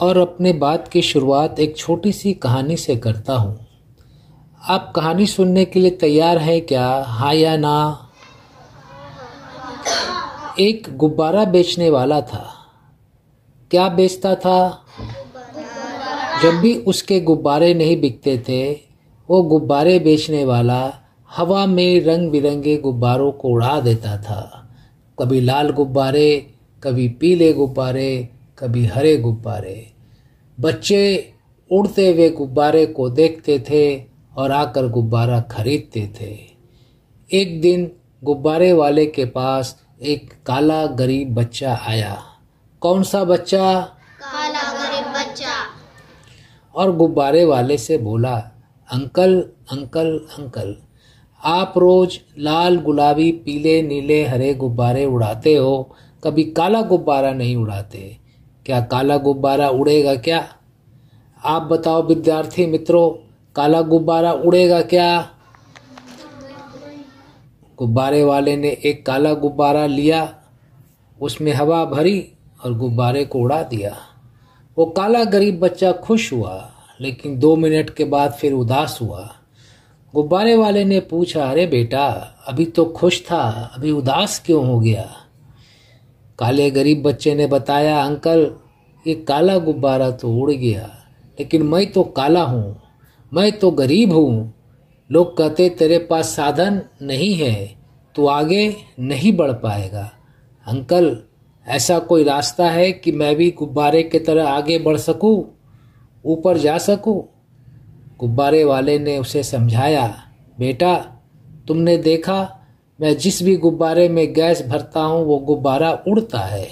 और अपने बात की शुरुआत एक छोटी सी कहानी से करता हूँ। आप कहानी सुनने के लिए तैयार है क्या? हाँ या ना? एक गुब्बारा बेचने वाला था। क्या बेचता था? जब भी उसके गुब्बारे नहीं बिकते थे, वो गुब्बारे बेचने वाला हवा में रंग बिरंगे गुब्बारों को उड़ा देता था। कभी लाल गुब्बारे, कभी पीले गुब्बारे, कभी हरे गुब्बारे। बच्चे उड़ते हुए गुब्बारे को देखते थे और आकर गुब्बारा खरीदते थे। एक दिन गुब्बारे वाले के पास एक काला गरीब बच्चा आया। कौन सा बच्चा? काला गरीब बच्चा। और गुब्बारे वाले से बोला, अंकल अंकल अंकल, आप रोज लाल गुलाबी पीले नीले हरे गुब्बारे उड़ाते हो, कभी काला गुब्बारा नहीं उड़ाते। क्या काला गुब्बारा उड़ेगा क्या? आप बताओ विद्यार्थी मित्रों, काला गुब्बारा उड़ेगा क्या? गुब्बारे वाले ने एक काला गुब्बारा लिया, उसमें हवा भरी और गुब्बारे को उड़ा दिया। वो काला गरीब बच्चा खुश हुआ, लेकिन 2 मिनट के बाद फिर उदास हुआ। गुब्बारे वाले ने पूछा, अरे बेटा, अभी तो खुश था, अभी उदास क्यों हो गया? काले गरीब बच्चे ने बताया, अंकल, ये काला गुब्बारा तो उड़ गया, लेकिन मैं तो काला हूँ, मैं तो गरीब हूँ। लोग कहते तेरे पास साधन नहीं है, तू आगे नहीं बढ़ पाएगा। अंकल, ऐसा कोई रास्ता है कि मैं भी गुब्बारे की तरह आगे बढ़ सकूँ, ऊपर जा सकूँ? गुब्बारे वाले ने उसे समझाया, बेटा, तुमने देखा, मैं जिस भी गुब्बारे में गैस भरता हूँ वो गुब्बारा उड़ता है।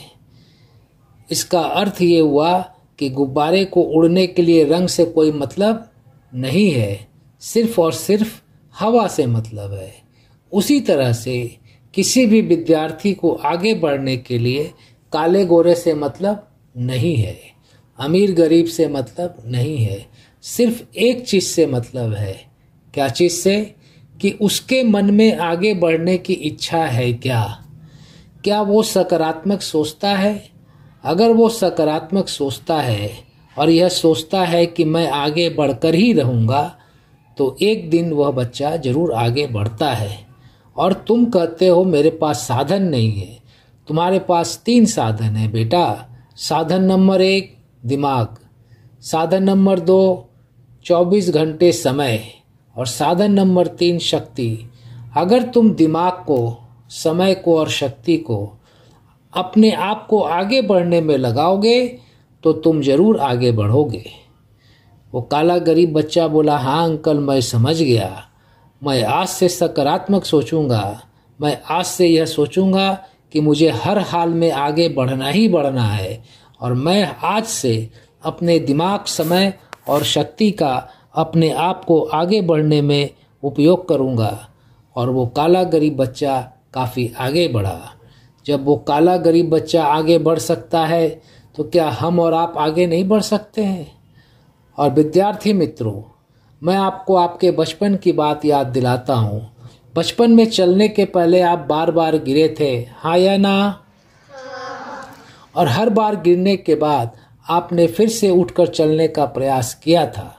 इसका अर्थ ये हुआ कि गुब्बारे को उड़ने के लिए रंग से कोई मतलब नहीं है, सिर्फ और सिर्फ हवा से मतलब है। उसी तरह से किसी भी विद्यार्थी को आगे बढ़ने के लिए काले गोरे से मतलब नहीं है, अमीर गरीब से मतलब नहीं है, सिर्फ एक चीज से मतलब है। क्या चीज से? कि उसके मन में आगे बढ़ने की इच्छा है क्या? क्या वो सकारात्मक सोचता है? अगर वो सकारात्मक सोचता है और यह सोचता है कि मैं आगे बढ़कर ही रहूँगा, तो एक दिन वह बच्चा जरूर आगे बढ़ता है। और तुम कहते हो मेरे पास साधन नहीं है। तुम्हारे पास 3 साधन है बेटा। साधन नंबर 1 दिमाग, साधन नंबर 2 24 घंटे समय, और साधन नंबर 3 शक्ति। अगर तुम दिमाग को, समय को और शक्ति को अपने आप को आगे बढ़ने में लगाओगे तो तुम जरूर आगे बढ़ोगे। वो काला गरीब बच्चा बोला, हाँ अंकल, मैं समझ गया। मैं आज से सकारात्मक सोचूंगा। मैं आज से यह सोचूंगा कि मुझे हर हाल में आगे बढ़ना ही बढ़ना है, और मैं आज से अपने दिमाग, समय और शक्ति का अपने आप को आगे बढ़ने में उपयोग करूंगा। और वो काला गरीब बच्चा काफ़ी आगे बढ़ा। जब वो काला गरीब बच्चा आगे बढ़ सकता है, तो क्या हम और आप आगे नहीं बढ़ सकते हैं? और विद्यार्थी मित्रों, मैं आपको आपके बचपन की बात याद दिलाता हूँ। बचपन में चलने के पहले आप बार बार गिरे थे, हाँ या ना? और हर बार गिरने के बाद आपने फिर से उठकर चलने का प्रयास किया था।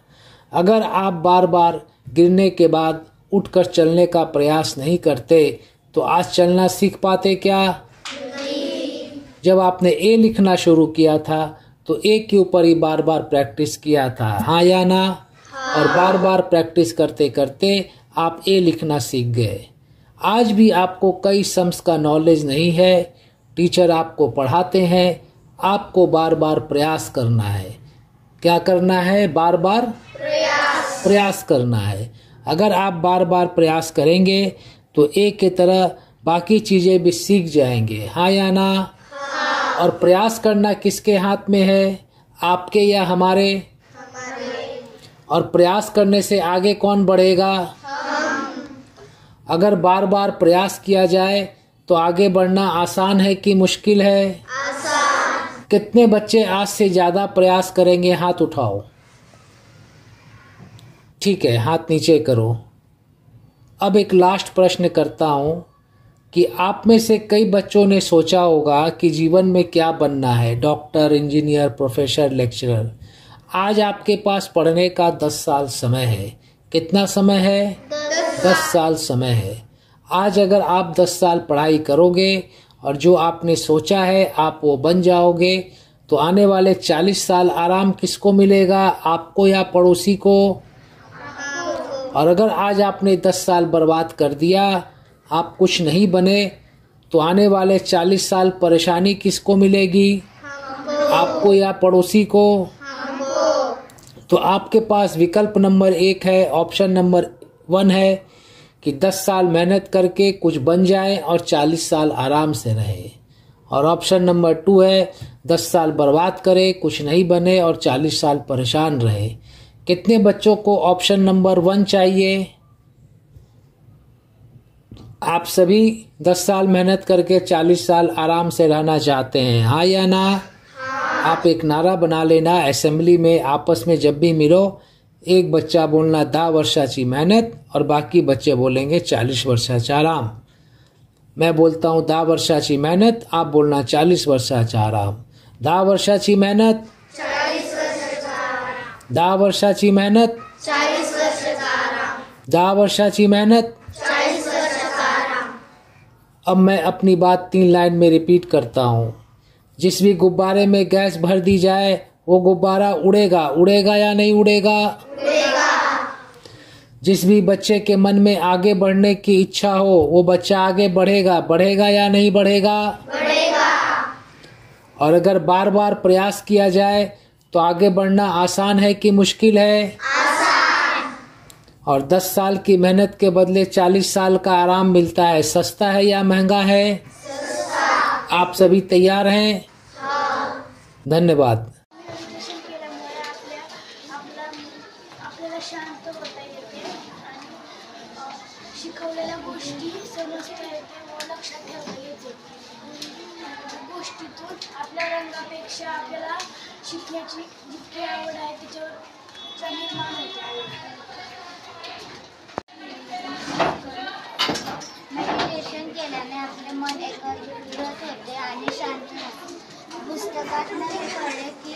अगर आप बार बार गिरने के बाद उठकर चलने का प्रयास नहीं करते, तो आज चलना सीख पाते क्या? नहीं। जब आपने ए लिखना शुरू किया था, तो एक के ऊपर ही बार बार प्रैक्टिस किया था, हाँ या ना? और बार बार प्रैक्टिस करते करते आप ए लिखना सीख गए। आज भी आपको कई सम्स का नॉलेज नहीं है, टीचर आपको पढ़ाते हैं, आपको बार बार प्रयास करना है। क्या करना है? बार बार प्रयास करना है। अगर आप बार बार प्रयास करेंगे तो एक की तरह बाकी चीजें भी सीख जाएंगे, हाँ या ना? और प्रयास करना किसके हाथ में है, आपके या हमारे? और प्रयास करने से आगे कौन बढ़ेगा? अगर बार बार प्रयास किया जाए तो आगे बढ़ना आसान है कि मुश्किल है? आसान। कितने बच्चे आज से ज्यादा प्रयास करेंगे? हाथ उठाओ। ठीक है, हाथ नीचे करो। अब एक लास्ट प्रश्न करता हूं कि आप में से कई बच्चों ने सोचा होगा कि जीवन में क्या बनना है, डॉक्टर, इंजीनियर, प्रोफेसर, लेक्चरर। आज आपके पास पढ़ने का 10 साल समय है। कितना समय है? 10 साल समय है। आज अगर आप 10 साल पढ़ाई करोगे और जो आपने सोचा है आप वो बन जाओगे, तो आने वाले 40 साल आराम किसको मिलेगा, आपको या पड़ोसी को? और अगर आज आपने 10 साल बर्बाद कर दिया, आप कुछ नहीं बने, तो आने वाले 40 साल परेशानी किसको मिलेगी, आपको या पड़ोसी को? तो आपके पास विकल्प नंबर 1 है, ऑप्शन नंबर 1 है कि 10 साल मेहनत करके कुछ बन जाए और 40 साल आराम से रहे। और ऑप्शन नंबर 2 है 10 साल बर्बाद करे, कुछ नहीं बने और 40 साल परेशान रहे। कितने बच्चों को ऑप्शन नंबर 1 चाहिए? आप सभी 10 साल मेहनत करके 40 साल आराम से रहना चाहते हैं, हाँ या ना? आप एक नारा बना लेना, असेंबली में आपस में जब भी मिलो, एक बच्चा बोलना 10 वर्षाची मेहनत और बाकी बच्चे बोलेंगे 40 वर्षाचा आराम। मैं बोलता हूँ 10 वर्षाची मेहनत, आप बोलना 40 वर्षाचा आराम। 10 वर्षाची मेहनत, 40 वर्षाचा आराम। 10 वर्षाची मेहनत, 40 वर्षाचा आराम। 10 वर्षाची मेहनत, 40 वर्षाचा आराम। अब मैं अपनी बात 3 लाइन में रिपीट करता हूँ। जिस भी गुब्बारे में गैस भर दी जाए वो गुब्बारा उड़ेगा, उड़ेगा या नहीं उड़ेगा? उड़ेगा। जिस भी बच्चे के मन में आगे बढ़ने की इच्छा हो वो बच्चा आगे बढ़ेगा, बढ़ेगा या नहीं बढ़ेगा? बढ़ेगा। और अगर बार बार प्रयास किया जाए तो आगे बढ़ना आसान है कि मुश्किल है? आसान। और 10 साल की मेहनत के बदले 40 साल का आराम मिलता है, सस्ता है या महंगा है? सस्ता। आप सभी तैयार हैं? धन्यवाद। मेडिटेशन केल्यामुळे आपल्याला शांत होता येते आणि शिकवलेल्या गोष्टी समजता येते व लक्षात ठेवता येते। गोष्टीतून आपल्या रंगापेक्षा आपल्याला शिकण्याची जितकी आवड आहे त्याच्यावर निर्माण होते। मेडिटेशन केल्याने आपले मन एकाग्रत होते आणि शांत होते। पुस्तकात नाही कळले की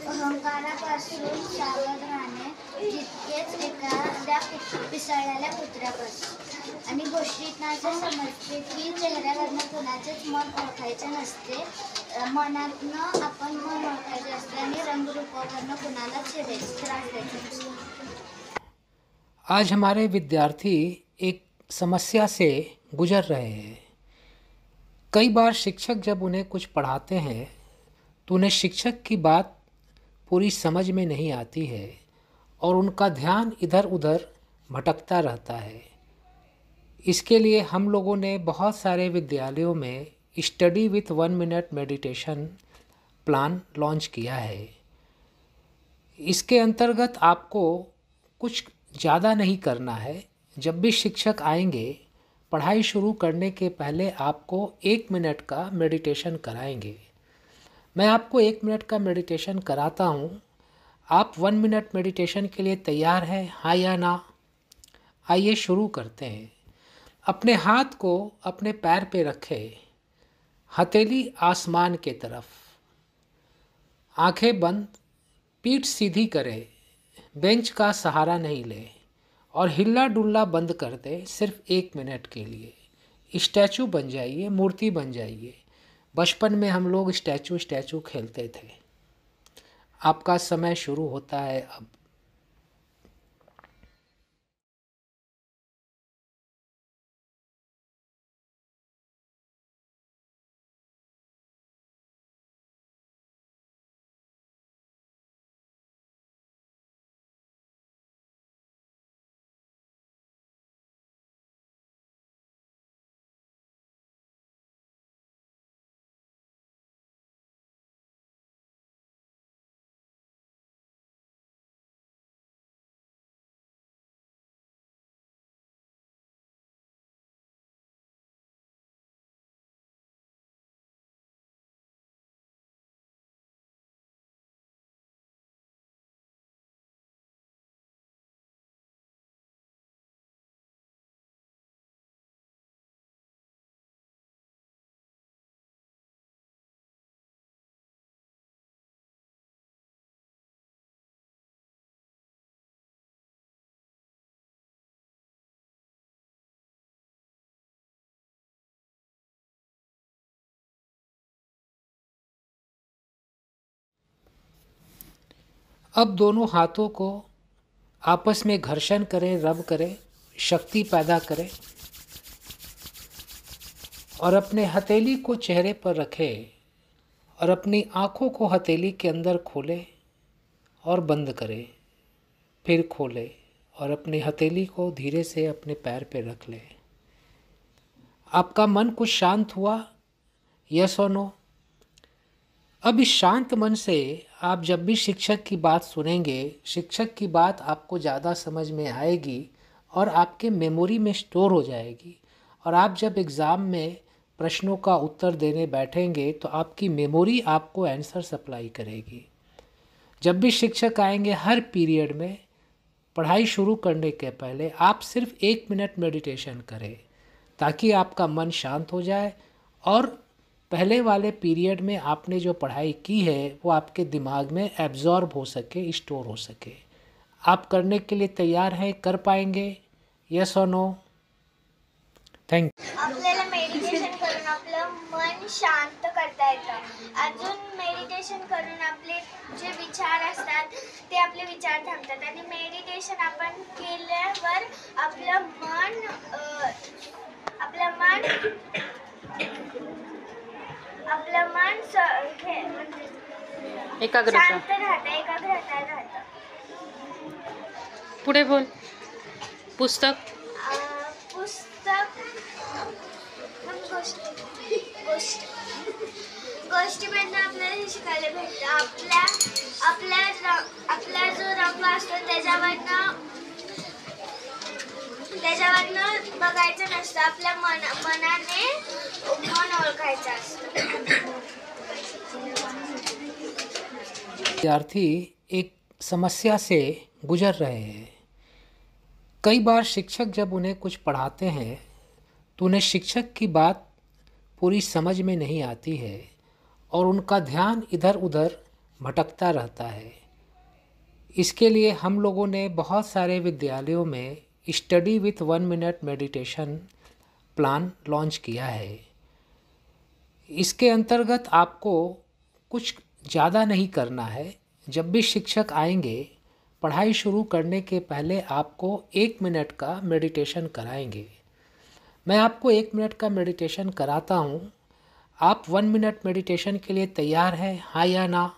अहंकारापासून सावध राहणे जितकेच एखाद्या पिसाळलेल्या कुत्र्यापासून। आणि गोष्टीतून असं समजते की चेहऱ्यावरनं कुणाचेच मन ओळखायचे नसते, मनातनं आपण मन ओळखायचे असते आणि रंगरूपावरनं कुणाला त्रास द्यायचा नसतो। आज हमारे विद्यार्थी एक समस्या से गुजर रहे हैं। कई बार शिक्षक जब उन्हें कुछ पढ़ाते हैं तो उन्हें शिक्षक की बात पूरी समझ में नहीं आती है और उनका ध्यान इधर उधर भटकता रहता है। इसके लिए हम लोगों ने बहुत सारे विद्यालयों में study with 1 minute meditation plan launch किया है। इसके अंतर्गत आपको कुछ ज़्यादा नहीं करना है। जब भी शिक्षक आएंगे पढ़ाई शुरू करने के पहले आपको 1 मिनट का मेडिटेशन कराएंगे। मैं आपको 1 मिनट का मेडिटेशन कराता हूँ। आप 1 मिनट मेडिटेशन के लिए तैयार हैं, हाँ या ना? आइए शुरू करते हैं। अपने हाथ को अपने पैर पे रखें, हथेली आसमान के तरफ, आंखें बंद, पीठ सीधी करें, बेंच का सहारा नहीं लें और हिल्ला डुल्ला बंद कर दें। सिर्फ 1 मिनट के लिए स्टैचू बन जाइए, मूर्ति बन जाइए। बचपन में हम लोग स्टैचू खेलते थे। आपका समय शुरू होता है अब। अब दोनों हाथों को आपस में घर्षण करें, रब करें, शक्ति पैदा करें और अपने हथेली को चेहरे पर रखें और अपनी आँखों को हथेली के अंदर खोलें और बंद करें, फिर खोलें और अपनी हथेली को धीरे से अपने पैर पे रख लें। आपका मन कुछ शांत हुआ? यस और नो? अब इस शांत मन से आप जब भी शिक्षक की बात सुनेंगे, शिक्षक की बात आपको ज़्यादा समझ में आएगी और आपके मेमोरी में स्टोर हो जाएगी। और आप जब एग्ज़ाम में प्रश्नों का उत्तर देने बैठेंगे तो आपकी मेमोरी आपको आंसर सप्लाई करेगी। जब भी शिक्षक आएंगे हर पीरियड में, पढ़ाई शुरू करने के पहले आप सिर्फ 1 मिनट मेडिटेशन करें ताकि आपका मन शांत हो जाए और पहले वाले पीरियड में आपने जो पढ़ाई की है वो आपके दिमाग में एब्जॉर्ब हो सके, स्टोर हो सके। आप करने के लिए तैयार हैं? कर पाएंगे? यस और नो? Thank you. आपल्याला मेडिटेशन करून आपलं मन शांत करता येतं। अजून मेडिटेशन करून आपले जे विचार असतात ते आपले विचार थांबतात आणि मेडिटेशन आपण केल्यावर आपलं मन शांत राहतं, एकाग्रता राहतं। पुढे बोल। पुस्तक पुस्तक गोष्टीमधनं आपल्याला हे शिकायला भेटतं। आपला जो रंग असतो त्याच्यावरनं बघायचं नसतं, आपल्या मनाने मन ओळखायचं असतं। विद्यार्थी एक समस्या से गुजर रहे हैं। कई बार शिक्षक जब उन्हें कुछ पढ़ाते हैं तो उन्हें शिक्षक की बात पूरी समझ में नहीं आती है और उनका ध्यान इधर उधर भटकता रहता है। इसके लिए हम लोगों ने बहुत सारे विद्यालयों में study with 1 minute meditation plan launch किया है। इसके अंतर्गत आपको कुछ ज़्यादा नहीं करना है। जब भी शिक्षक आएंगे पढ़ाई शुरू करने के पहले आपको 1 मिनट का मेडिटेशन कराएंगे। मैं आपको 1 मिनट का मेडिटेशन कराता हूँ। आप 1 मिनट मेडिटेशन के लिए तैयार हैं, हाँ या ना?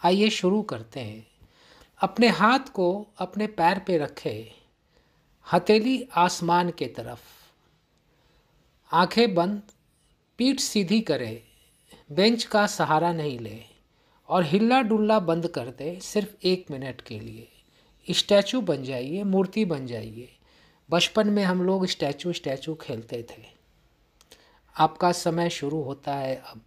आइए शुरू करते हैं। अपने हाथ को अपने पैर पे रखें, हथेली आसमान के तरफ, आंखें बंद, पीठ सीधी करें, बेंच का सहारा नहीं लें और हिल्ला डुल्ला बंद कर दें। सिर्फ 1 मिनट के लिए स्टैचू बन जाइए, मूर्ति बन जाइए। बचपन में हम लोग स्टैचू खेलते थे। आपका समय शुरू होता है अब।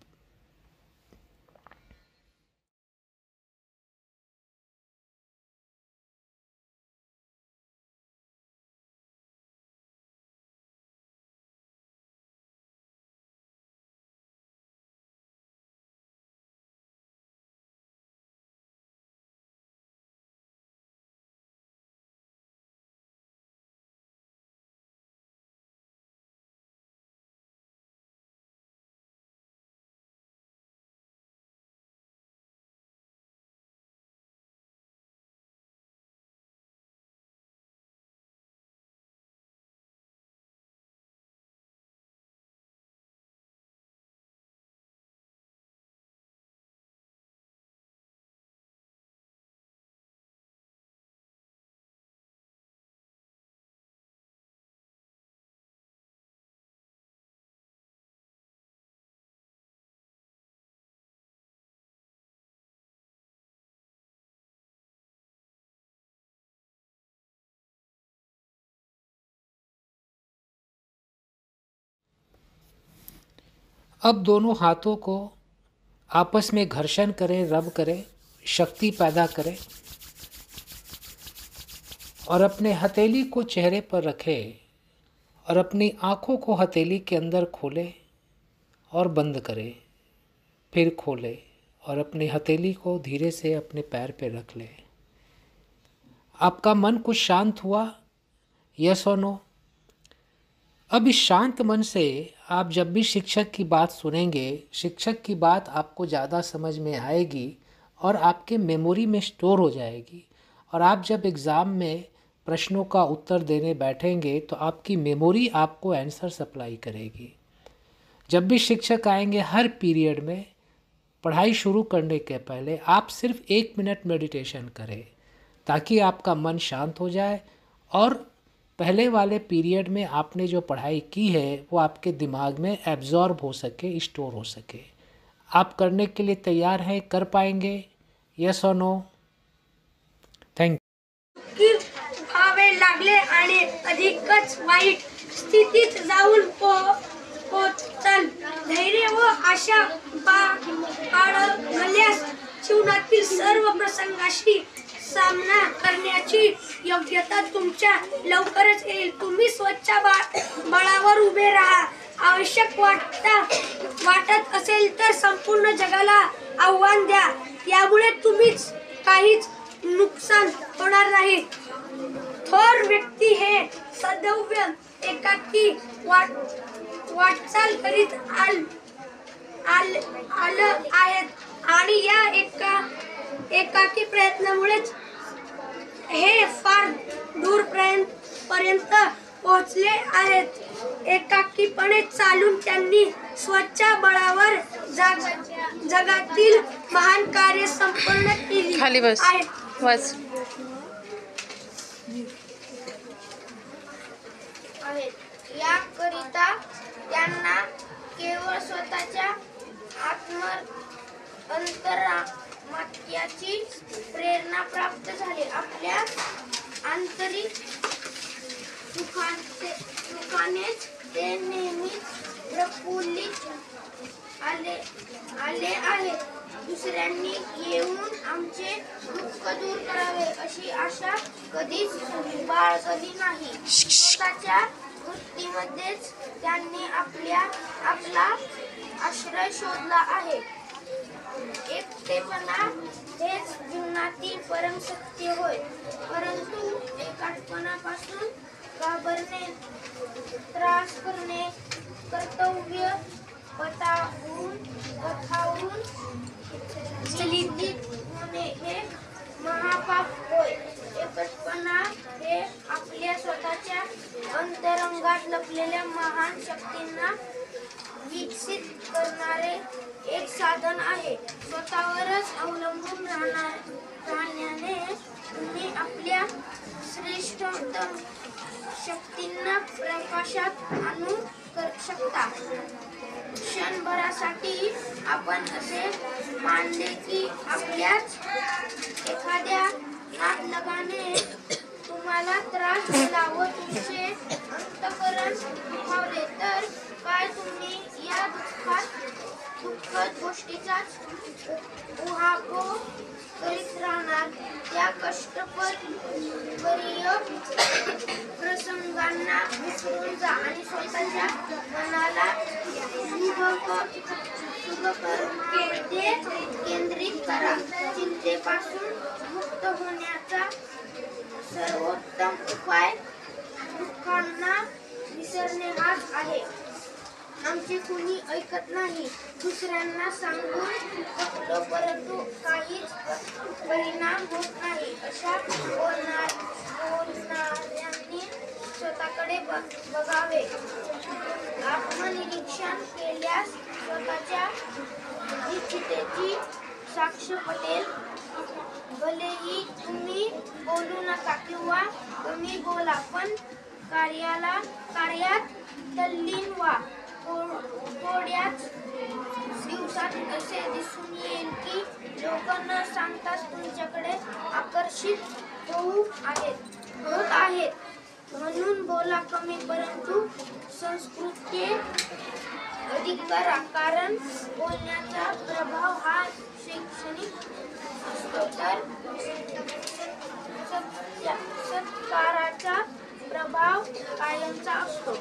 अब दोनों हाथों को आपस में घर्षण करें, रब करें, शक्ति पैदा करें और अपने हथेली को चेहरे पर रखें और अपनी आँखों को हथेली के अंदर खोलें और बंद करें, फिर खोलें और अपनी हथेली को धीरे से अपने पैर पे रख लें। आपका मन कुछ शांत हुआ? यस और नो? अब इस शांत मन से आप जब भी शिक्षक की बात सुनेंगे, शिक्षक की बात आपको ज़्यादा समझ में आएगी और आपके मेमोरी में स्टोर हो जाएगी। और आप जब एग्ज़ाम में प्रश्नों का उत्तर देने बैठेंगे तो आपकी मेमोरी आपको आंसर सप्लाई करेगी। जब भी शिक्षक आएंगे हर पीरियड में, पढ़ाई शुरू करने के पहले आप सिर्फ 1 मिनट मेडिटेशन करें ताकि आपका मन शांत हो जाए और पहले वाले पीरियड में आपने जो पढ़ाई की है वो आपके दिमाग में एब्जॉर्ब हो सके, स्टोर हो सके। आप करने के लिए तैयार हैं? कर पाएंगे? यस और नो? थैंक की व्हावे लागले आणि अधिकच वाईट स्थितीत जाऊन पोहोचल। धैर्य व आशा बाळगल्यास जीवनातील सर्व प्रसंगाशी सामना करण्याची योग्यता तुमच्या लवकरच येईल। तुम्ही स्वच्छ बळावर उभे राहा। आवश्यक वाटत असेल तर संपूर्ण जगाला आव्हान द्या। यामुळे तुम्हीच काहीच नुकसान होणार नाही। थोर व्यक्ती हे सदैव एकाकी वाटचाल करीत आलं आहेत आणि या एकाकी प्रयत्नामुळेच हे फार दूरपर्यंत पोहोचले आहेत। एकाकीपणे चालून त्यांनी स्वच्छ बळावर जगातील महान कार्य संपन्न केली खाली बस बस याकरिता त्यांना केवळ स्वतःच्या अंतरात्म्याची प्रेरणा प्राप्त झाली। आपल्या आंतरिक सुखानेच ते नेहमीच प्रफुल्लित आले आहेत। दुसऱ्यांनी येऊन आमचे दुःख दूर करावे अशी आशा कधीच बाळगली नाही। स्वतःच्या वृत्तीमध्येच त्यांनी आपला आश्रय शोधला आहे। एकटेपणा हेच जीवनातील परम सत्य होय, परंतु एकटेपणापासून घाबरणे, त्रास करणे, कर्तव्य पथावरून चलित होणे हे महापाप होय। एकटेपणा हे आपल्या स्वतःच्या अंतरंगात लपलेल्या महान शक्तींना विकसित करणारे एक साधन आहे। स्वतःवरच अवलंबून राहण्याने तुम्ही आपल्या श्रेष्ठतम शक्तींना प्रकाशात आणू शकता। क्षणभरासाठी आपण असे मानले की आपल्याच एखाद्या नातलगाने तुम्हाला त्रास दिला व तुमचे अंतःकरण दुखावले तर काय तुम्ही या दुःखद गोष्टीचाच उहापोह करीत राहणार? त्या कष्टप्रद प्रसंगांना विसरून जा आणि स्वतःच्या मनाला शुभकर्मामध्ये केंद्रित करा। चिंतेपासून मुक्त होण्याचा सर्वोत्तम उपाय दुःखांना विसरणे हाच आहे। आमचे कुणी ऐकत नाही, दुसऱ्यांना सांगून थकलो परंतु काहीच परिणाम होत नाही अशा बोलणाऱ्यांनी स्वतःकडे बघावे। आत्मनिरीक्षण केल्यास स्वतःच्या इच्छितेची साक्ष पटेल। भलेही तुम्ही बोलू नका किंवा तुम्ही बोला, पण कार्यात तल्लीन व्हा। थोड्याच दिवसात असे दिसून येईल की लोक न सांगताच तुमच्याकडे आकर्षित होत आहेत। म्हणून बोला कमी, परंतु अधिक करा, कारण बोलण्याचा प्रभाव हा शैक्षणिक असतो तर सत्काराचा प्रभाव कायमचा असतो.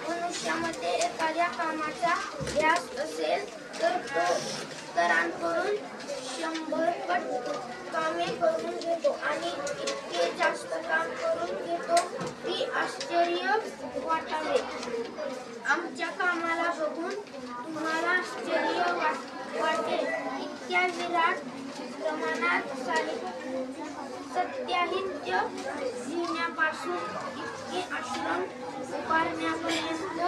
मनुष्यामध्ये एखाद्या कामाचा ध्यास असेल तर तो इतरांकडून 100 पट कामे करून घेतो आणि इतके जास्त काम करून घेतो की आश्चर्य वाटावे. आमच्या कामाला बघून तुम्हाला आश्चर्य वाटेल इतक्या विराट प्रमाणात सत्याहित्य लिहिण्यापासून इतके आश्रम उभारण्यापर्यंत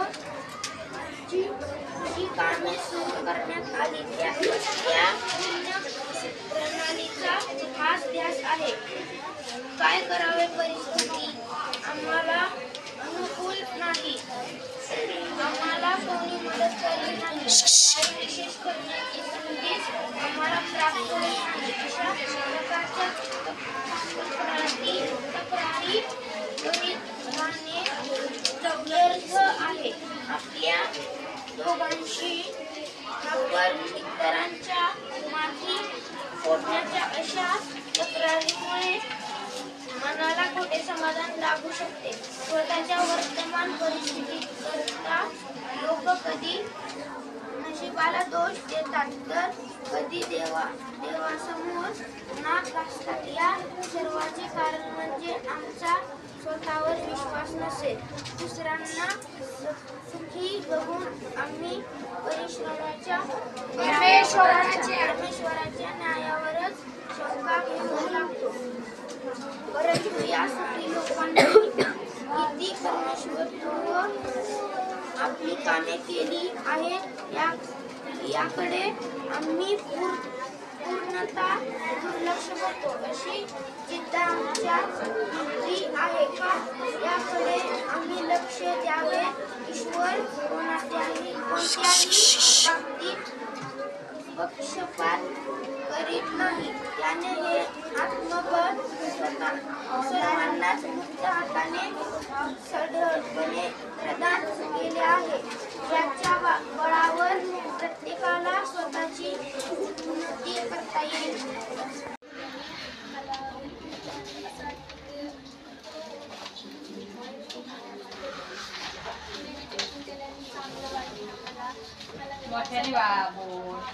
जी कामे सुरू करण्यात आली त्या प्रणालीचा हाच ध्यास आहे. काय करावे, परिस्थिती आम्हाला अनुकूल नाही, आम्हाला कोणी मदत केली नाही, काही विशेष करण्याची संधीच आम्हाला प्राप्त होत नाही. अशा प्रकारच्या तक्रारी करीत राहणे व्यर्थ आहे. आपल्या दोघांशी आपण इतरांच्या माथी फोडण्याच्या अशा तक्रारीमुळे मनाला खोटे समाधान लाभू शकते. स्वतःच्या वर्तमान परिस्थितीत करता लोक कधी नशिबाला दोष देतात तर कधी देवासमोर नाक घासतात. या सर्वांचे कारण म्हणजे आमचा स्वतःवर विश्वास नसेल. दुसऱ्यांना सुखी बघून आम्ही परमेश्वराच्या न्यायावरच शंका घेऊ लागतो. परंतु या सुखी लोकांनी किती परमेश्वरपूर्व आपली कामे केली आहेत याकडे आम्ही पूर्णतः दुर्लक्ष करतो. अशी जिद्द आमच्या बुद्धी आहे का याकडे आम्ही लक्ष द्यावे. ईश्वर कोणत्याही बाबतीत पक्षपात करीत नाही. त्याने हे आत्मबळ सर्वांनाच मुक्त हाताने सढळपणे प्रदान केले आहे. याच्या बळावर प्रत्येकाला स्वतःची उन्नती करता येईल.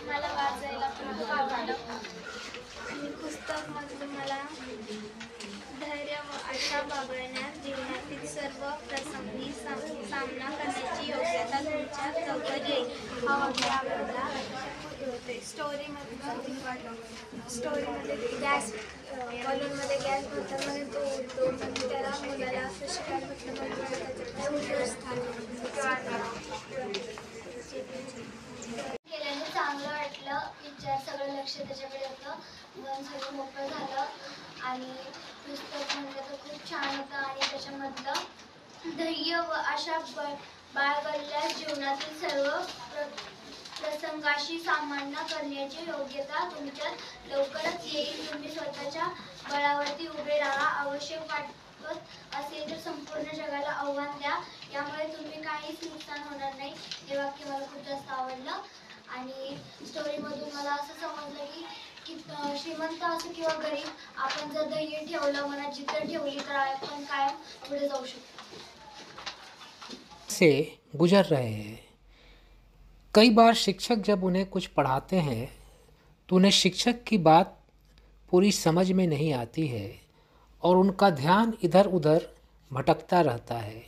मला वाचायला खूप आवडलं. पुस्तकमधून मला धैर्य व आशा बाळगण्यात जीवनातील सर्व प्रसंगी सामना करण्याची योग्यता तुमच्या जवळ येईल हा वाक्य आवडला. स्टोरीमध्ये गॅस बलूनमध्ये गॅस भरताना तो उडतो. त्याला मुलाला असं शिकायला केल्याने चांगलं वाटलं. विचार सगळं लक्ष त्याच्याकडे होतं, मन सगळं मोकळं झालं आणि पुस्तक म्हणलं तर खूप छान होतं आणि त्याच्यामधलं धैर्य व आशा बाळगल्यास जीवनातील सर्व प्रसंगाशी सामना करण्याची योग्यता तुमच्यात लवकरच येईल. तुम्ही स्वतःच्या बळावरती उभे राहा. आवश्यक वाटत असेल तर संपूर्ण जगाला आव्हान द्या. यामुळे तुम्ही काहीच नुकसान होणार नाही. हे वाक्य मला खूप जास्त आवडलं आणि स्टोरीमधून मला असं समजलं की श्रीमंत असो किंवा गरीब, आपण जर धैर्य ठेवलं, मनात जिद्द ठेवली तर आपण कायम पुढे जाऊ शकतो. से गुजर रहे हैं. कई बार शिक्षक जब उन्हें कुछ पढ़ाते हैं तो उन्हें शिक्षक की बात पूरी समझ में नहीं आती है और उनका ध्यान इधर उधर भटकता रहता है.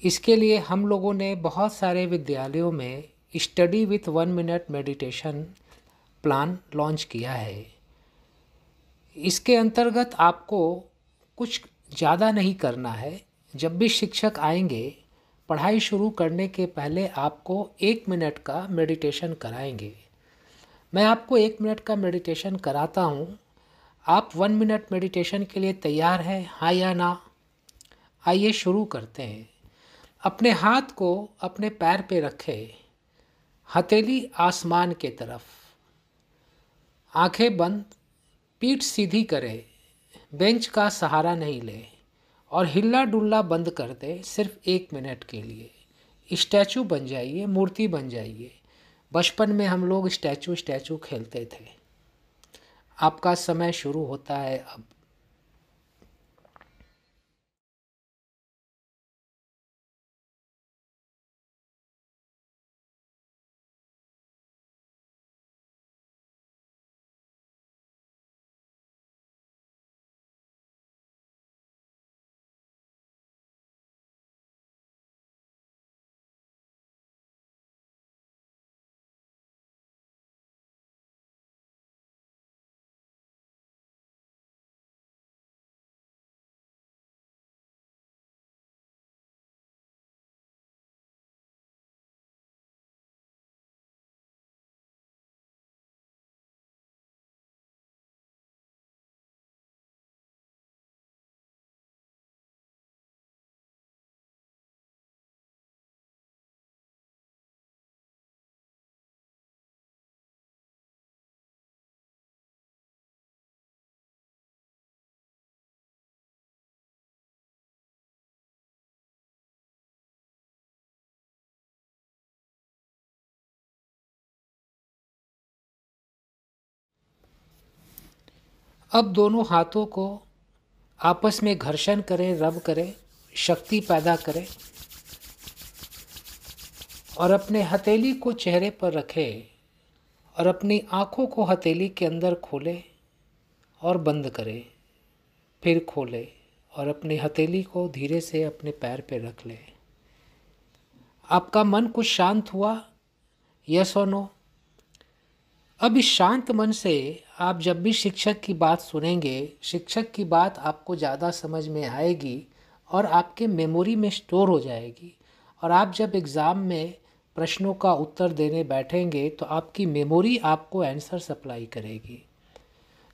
इसके लिए हम लोगों ने बहुत सारे विद्यालयों में study with 1 minute meditation plan launch किया है. इसके अंतर्गत आपको कुछ ज़्यादा नहीं करना है. जब भी शिक्षक आएंगे पढ़ाई शुरू करने के पहले आपको 1 मिनट का मेडिटेशन कराएंगे. मैं आपको 1 मिनट का मेडिटेशन कराता हूँ. आप 1 मिनट मेडिटेशन के लिए तैयार हैं, हाँ या ना? आइए शुरू करते हैं. अपने हाथ को अपने पैर पे रखें, हथेली आसमान के तरफ, आंखें बंद, पीठ सीधी करें, बेंच का सहारा नहीं लें और हिल्ला डुल्ला बंद कर दें सिर्फ 1 मिनट के लिए. स्टैचू बन जाइए, मूर्ति बन जाइए। बचपन में हम लोग स्टैचू स्टैचू खेलते थे। आपका समय शुरू होता है अब। अब दोनों हाथों को आपस में घर्षण करें, रब करें, शक्ति पैदा करें और अपने हथेली को चेहरे पर रखें और अपनी आँखों को हथेली के अंदर खोलें और बंद करें, फिर खोलें और अपनी हथेली को धीरे से अपने पैर पे रख लें। आपका मन कुछ शांत हुआ? यस और नो? अब इस शांत मन से आप जब भी शिक्षक की बात सुनेंगे, शिक्षक की बात आपको ज़्यादा समझ में आएगी और आपके मेमोरी में स्टोर हो जाएगी। और आप जब एग्ज़ाम में प्रश्नों का उत्तर देने बैठेंगे तो आपकी मेमोरी आपको आंसर सप्लाई करेगी।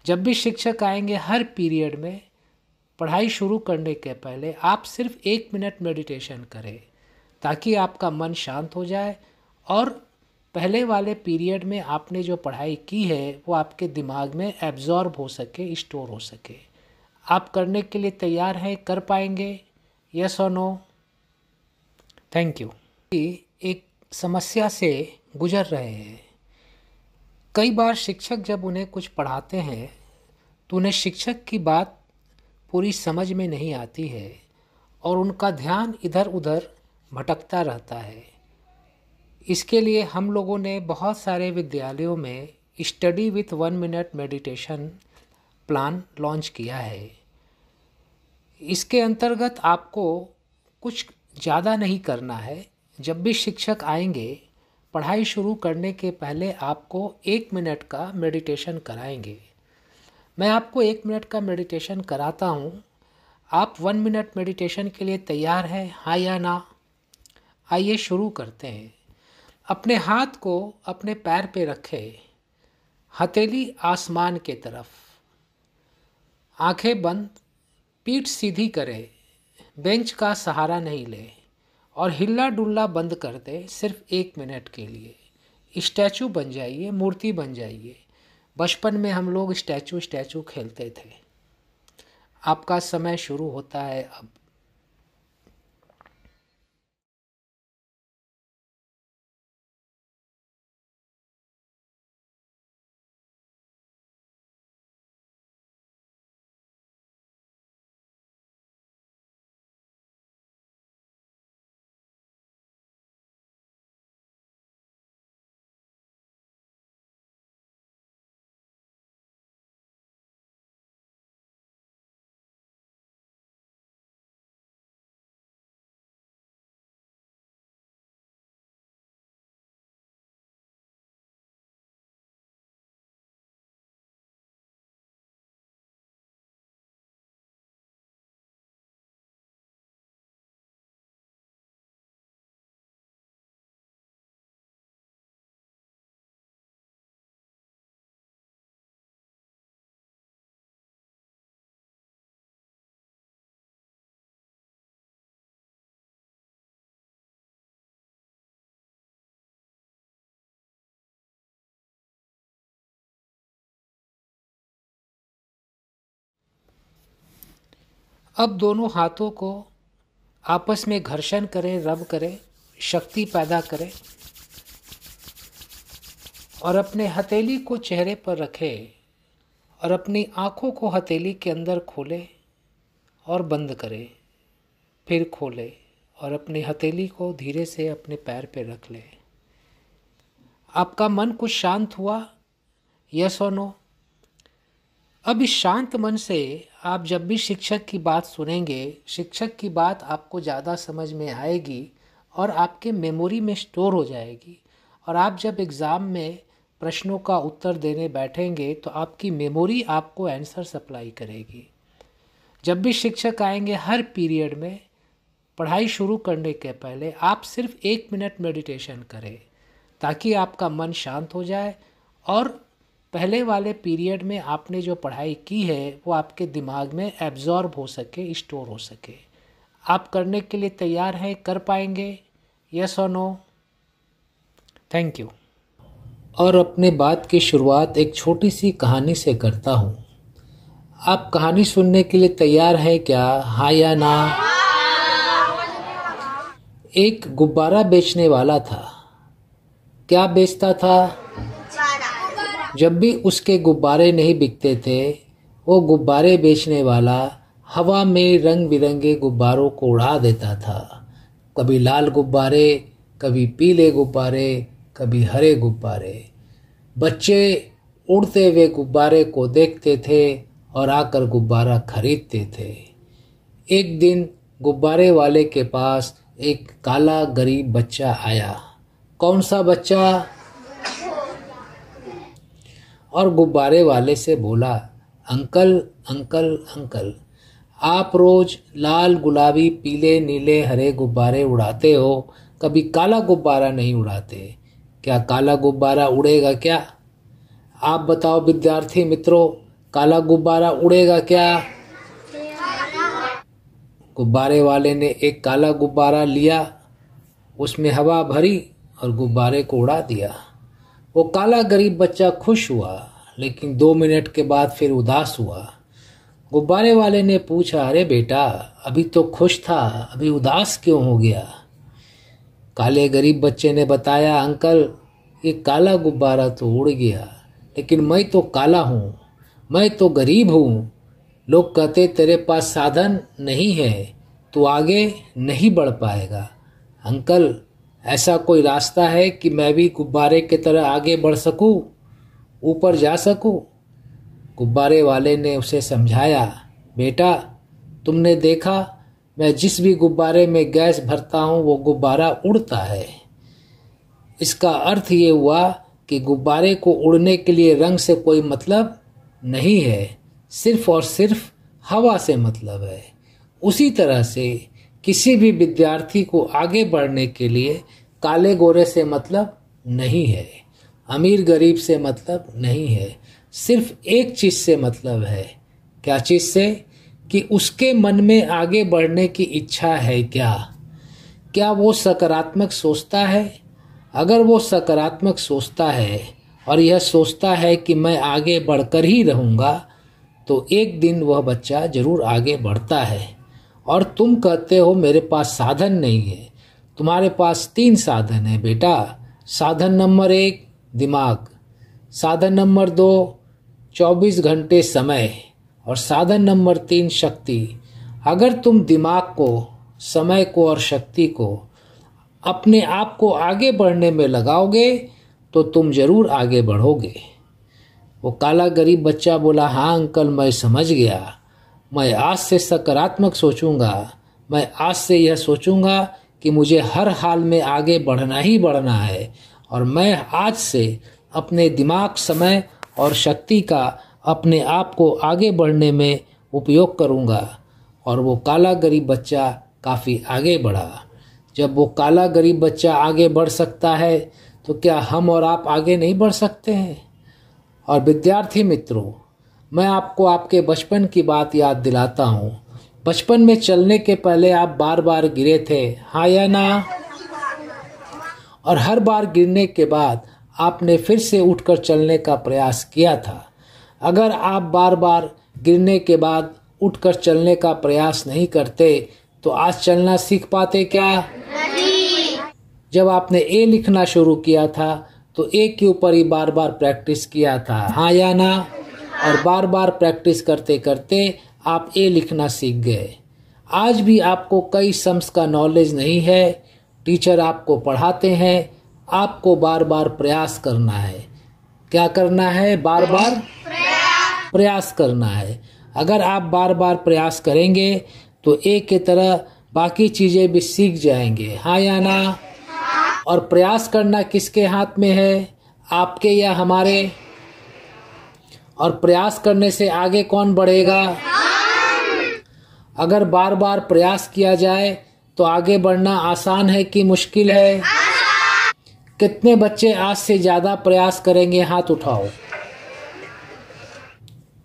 जब भी शिक्षक आएंगे हर पीरियड में, पढ़ाई शुरू करने के पहले आप सिर्फ 1 मिनट मेडिटेशन करें ताकि आपका मन शांत हो जाए और पहले वाले पीरियड में आपने जो पढ़ाई की है वो आपके दिमाग में एब्जॉर्ब हो सके, स्टोर हो सके। आप करने के लिए तैयार हैं? कर पाएंगे? यस और नो? Thank you. एक समस्या से गुजर रहे हैं। कई बार शिक्षक जब उन्हें कुछ पढ़ाते हैं तो उन्हें शिक्षक की बात पूरी समझ में नहीं आती है और उनका ध्यान इधर उधर भटकता रहता है। इसके लिए हम लोगों ने बहुत सारे विद्यालयों में study with 1 minute meditation plan launch किया है। इसके अंतर्गत आपको कुछ ज़्यादा नहीं करना है। जब भी शिक्षक आएंगे पढ़ाई शुरू करने के पहले आपको 1 मिनट का मेडिटेशन कराएंगे। मैं आपको 1 मिनट का मेडिटेशन कराता हूँ। आप 1 मिनट मेडिटेशन के लिए तैयार हैं? हाँ या ना? आइए शुरू करते हैं। अपने हाथ को अपने पैर पे रखें, हथेली आसमान के तरफ, आंखें बंद, पीठ सीधी करें, बेंच का सहारा नहीं लें और हिल्ला डुल्ला बंद कर दें सिर्फ 1 मिनट के लिए। स्टैचू बन जाइए, मूर्ति बन जाइए। बचपन में हम लोग स्टैचू स्टैचू खेलते थे। आपका समय शुरू होता है अब। अब दोनों हाथों को आपस में घर्षण करें, रब करें, शक्ति पैदा करें और अपने हथेली को चेहरे पर रखें और अपनी आँखों को हथेली के अंदर खोलें और बंद करें, फिर खोलें और अपनी हथेली को धीरे से अपने पैर पे रख लें। आपका मन कुछ शांत हुआ? यस और नो? अब इस शांत मन से आप जब भी शिक्षक की बात सुनेंगे, शिक्षक की बात आपको ज़्यादा समझ में आएगी और आपके मेमोरी में स्टोर हो जाएगी। और आप जब एग्ज़ाम में प्रश्नों का उत्तर देने बैठेंगे तो आपकी मेमोरी आपको आंसर सप्लाई करेगी। जब भी शिक्षक आएंगे हर पीरियड में, पढ़ाई शुरू करने के पहले आप सिर्फ 1 मिनट मेडिटेशन करें ताकि आपका मन शांत हो जाए और पहले वाले पीरियड में आपने जो पढ़ाई की है वो आपके दिमाग में एब्जॉर्ब हो सके, स्टोर हो सके। आप करने के लिए तैयार हैं? कर पाएंगे? यस और नो? Thank you. और अपने बात की शुरुआत एक छोटी सी कहानी से करता हूँ। आप कहानी सुनने के लिए तैयार हैं क्या? हाँ या ना? एक गुब्बारा बेचने वाला था। क्या बेचता था? जब भी उसके गुब्बारे नहीं बिकते थे, वो गुब्बारे बेचने वाला हवा में रंग बिरंगे गुब्बारों को उड़ा देता था। कभी लाल गुब्बारे, कभी पीले गुब्बारे, कभी हरे गुब्बारे। बच्चे उड़ते हुए गुब्बारे को देखते थे और आकर गुब्बारा खरीदते थे। एक दिन गुब्बारे वाले के पास एक काला गरीब बच्चा आया। कौन सा बच्चा? और गुब्बारे वाले से बोला, अंकल अंकल अंकल, आप रोज लाल गुलाबी पीले नीले हरे गुब्बारे उड़ाते हो, कभी काला गुब्बारा नहीं उड़ाते। क्या काला गुब्बारा उड़ेगा क्या? आप बताओ विद्यार्थी मित्रों, काला गुब्बारा उड़ेगा क्या? गुब्बारे वाले ने एक काला गुब्बारा लिया, उसमें हवा भरी और गुब्बारे को उड़ा दिया। वो काला गरीब बच्चा खुश हुआ, लेकिन 2 मिनट के बाद फिर उदास हुआ। गुब्बारे वाले ने पूछा, अरे बेटा, अभी तो खुश था, अभी उदास क्यों हो गया? काले गरीब बच्चे ने बताया, अंकल ये काला गुब्बारा तो उड़ गया, लेकिन मैं तो काला हूँ, मैं तो गरीब हूँ। लोग कहते तेरे पास साधन नहीं है, तू आगे नहीं बढ़ पाएगा। अंकल, ऐसा कोई रास्ता है कि मैं भी गुब्बारे की तरह आगे बढ़ सकूं, ऊपर जा सकूं? गुब्बारे वाले ने उसे समझाया, बेटा तुमने देखा, मैं जिस भी गुब्बारे में गैस भरता हूं वो गुब्बारा उड़ता है। इसका अर्थ ये हुआ कि गुब्बारे को उड़ने के लिए रंग से कोई मतलब नहीं है, सिर्फ और सिर्फ हवा से मतलब है। उसी तरह से किसी भी विद्यार्थी को आगे बढ़ने के लिए काले गोरे से मतलब नहीं है, अमीर गरीब से मतलब नहीं है, सिर्फ एक चीज से मतलब है। क्या चीज से? कि उसके मन में आगे बढ़ने की इच्छा है क्या? क्या वो सकारात्मक सोचता है? अगर वो सकारात्मक सोचता है और यह सोचता है कि मैं आगे बढ़कर ही रहूँगा, तो एक दिन वह बच्चा जरूर आगे बढ़ता है। और तुम कहते हो मेरे पास साधन नहीं है। तुम्हारे पास 3 साधन है बेटा। साधन नंबर 1 दिमाग, साधन नंबर 2 24 घंटे समय और साधन नंबर 3 शक्ति। अगर तुम दिमाग को, समय को और शक्ति को अपने आप को आगे बढ़ने में लगाओगे तो तुम जरूर आगे बढ़ोगे। वो काला गरीब बच्चा बोला, हाँ अंकल, मैं समझ गया। मैं आज से सकारात्मक सोचूंगा। मैं आज से यह सोचूंगा कि मुझे हर हाल में आगे बढ़ना ही बढ़ना है और मैं आज से अपने दिमाग, समय और शक्ति का अपने आप को आगे बढ़ने में उपयोग करूंगा। और वो काला गरीब बच्चा काफ़ी आगे बढ़ा। जब वो काला गरीब बच्चा आगे बढ़ सकता है तो क्या हम और आप आगे नहीं बढ़ सकते हैं? और विद्यार्थी मित्रों, मैं आपको आपके बचपन की बात याद दिलाता हूँ। बचपन में चलने के पहले आप बार बार गिरे थे, हाँ या ना? और हर बार गिरने के बाद आपने फिर से उठकर चलने का प्रयास किया था। अगर आप बार बार गिरने के बाद उठकर चलने का प्रयास नहीं करते तो आज चलना सीख पाते क्या? नहीं। जब आपने ए लिखना शुरू किया था तो ए के ऊपर ही बार बार प्रैक्टिस किया था, हाँ या ना? और बार बार प्रैक्टिस करते करते आप ए लिखना सीख गए। आज भी आपको कई सम्स का नॉलेज नहीं है, टीचर आपको पढ़ाते हैं, आपको बार बार प्रयास करना है। क्या करना है? बार बार प्रयास करना है। अगर आप बार बार प्रयास करेंगे तो एक की तरह बाकी चीजें भी सीख जाएंगे, हाँ या ना? और प्रयास करना किसके हाथ में है, आपके या हमारे? और प्रयास करने से आगे कौन बढ़ेगा? अगर बार बार प्रयास किया जाए तो आगे बढ़ना आसान है कि मुश्किल है? कितने बच्चे आज से ज्यादा प्रयास करेंगे? हाथ उठाओ।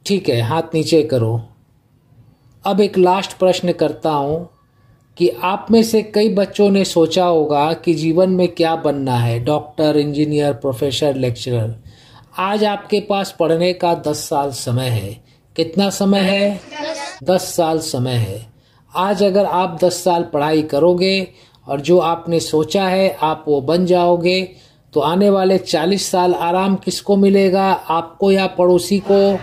ठीक है, हाथ नीचे करो। अब एक लास्ट प्रश्न करता हूं कि आप में से कई बच्चों ने सोचा होगा कि जीवन में क्या बनना है, डॉक्टर, इंजीनियर, प्रोफेसर, लेक्चरर। आज आपके पास पढ़ने का 10 साल समय है। कितना समय है? 10 साल समय है। आज अगर आप 10 साल पढ़ाई करोगे और जो आपने सोचा है आप वो बन जाओगे, तो आने वाले 40 साल आराम किसको मिलेगा, आपको या पड़ोसी को?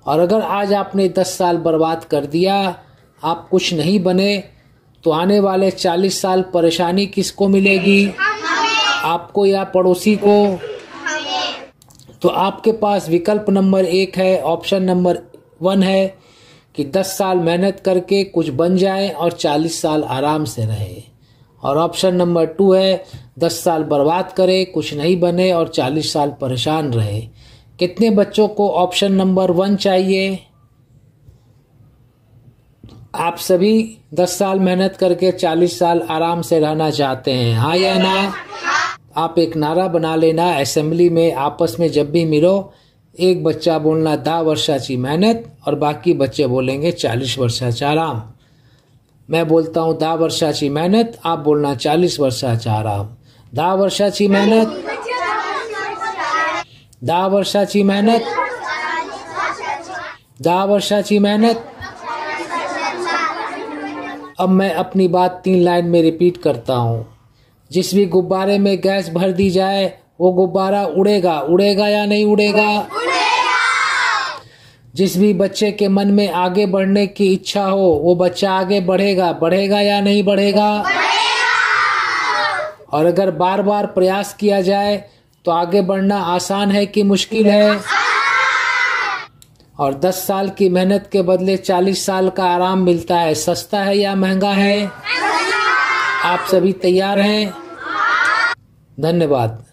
और अगर आज आपने 10 साल बर्बाद कर दिया, आप कुछ नहीं बने, तो आने वाले 40 साल परेशानी किसको मिलेगी, आपको या पड़ोसी को? तो आपके पास विकल्प नंबर 1 है, ऑप्शन नंबर 1 है कि 10 साल मेहनत करके कुछ बन जाए और 40 साल आराम से रहे। और ऑप्शन नंबर 2 है 10 साल बर्बाद करे, कुछ नहीं बने और 40 साल परेशान रहे। कितने बच्चों को ऑप्शन नंबर 1 चाहिए? आप सभी 10 साल मेहनत करके 40 साल आराम से रहना चाहते हैं, हाँ या ना? आप एक नारा बना लेना, असेंबली में आपस में जब भी मिलो, एक बच्चा बोलना 10 वर्षाची मेहनत और बाकी बच्चे बोलेंगे 40 वर्षाचा आराम। मैं बोलता हूँ 10 वर्षाची मेहनत, आप बोलना 40 वर्षाचा आराम। 10 वर्षाची मेहनत, 10 वर्षाची मेहनत, 10 वर्षाची मेहनत। अब मैं अपनी बात 3 लाइन में रिपीट करता हूँ। जिस भी गुब्बारे में गैस भर दी जाए वो गुब्बारा उड़ेगा, उड़ेगा या नहीं उड़ेगा? जिस भी बच्चे के मन में आगे बढ़ने की इच्छा हो वो बच्चा आगे बढ़ेगा, बढ़ेगा या नहीं बढ़ेगा? और अगर बार बार प्रयास किया जाए तो आगे बढ़ना आसान है कि मुश्किल है? और 10 साल की मेहनत के बदले 40 साल का आराम मिलता है, सस्ता है या महंगा है? आप सभी तैयार हैं? धन्यवाद।